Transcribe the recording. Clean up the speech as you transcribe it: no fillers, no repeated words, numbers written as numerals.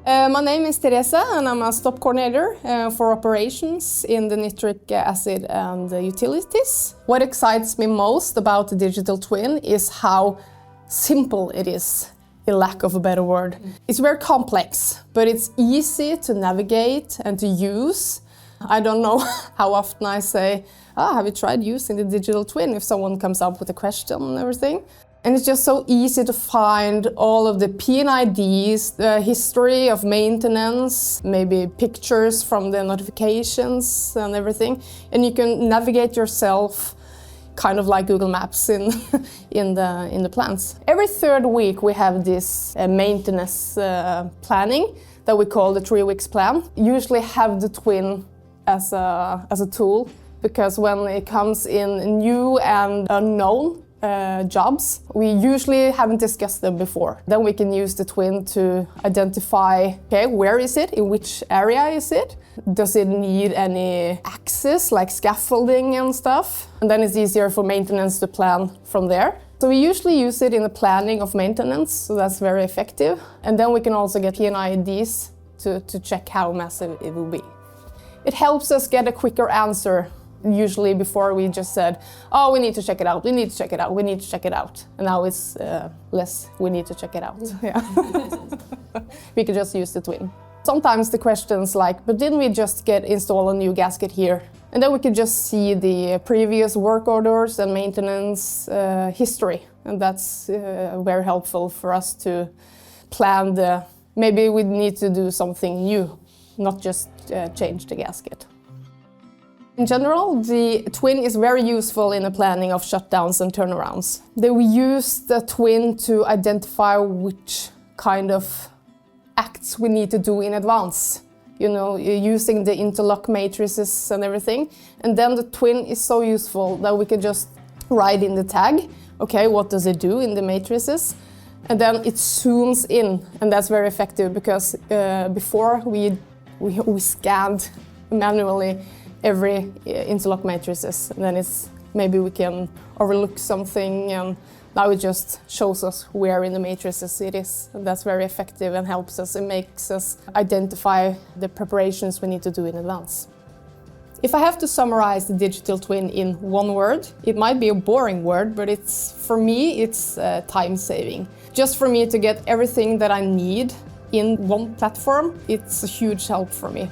My name is Teresa and I'm a stop coordinator for operations in the nitric acid and utilities. What excites me most about the digital twin is how simple it is, in lack of a better word. It's very complex, but it's easy to navigate and to use. I don't know how often I say, have you tried using the digital twin if someone comes up with a question and everything. And it's just so easy to find all of the P&IDs, the history of maintenance, maybe pictures from the notifications and everything. And you can navigate yourself kind of like Google Maps in the plants. Every third week we have this maintenance planning that we call the 3 weeks plan. Usually have the twin as a tool, because when it comes in new and unknown jobs, we usually haven't discussed them before. Then we can use the twin to identify, okay, where is it? In which area is it? Does it need any access, like scaffolding and stuff? And then it's easier for maintenance to plan from there. So we usually use it in the planning of maintenance, so that's very effective. And then we can also get P&IDs to check how massive it will be. It helps us get a quicker answer. Usually before we just said, oh, we need to check it out, we need to check it out, we need to check it out. And now it's less, we need to check it out. Yeah. We could just use the twin. Sometimes the questions like, but didn't we just install a new gasket here? And then we could just see the previous work orders and maintenance history. And that's very helpful for us to plan maybe we need to do something new, not just change the gasket. In general, the twin is very useful in the planning of shutdowns and turnarounds. We use the twin to identify which kind of acts we need to do in advance. You know, using the interlock matrices and everything. And then the twin is so useful that we can just write in the tag, okay, what does it do in the matrices? And then it zooms in, and that's very effective because before we scanned manually every interlock matrices, and then maybe we can overlook something, and now it just shows us where in the matrices it is. And that's very effective and helps us and makes us identify the preparations we need to do in advance. If I have to summarize the digital twin in one word, it might be a boring word, but for me it's time saving. Just for me to get everything that I need in one platform, it's a huge help for me.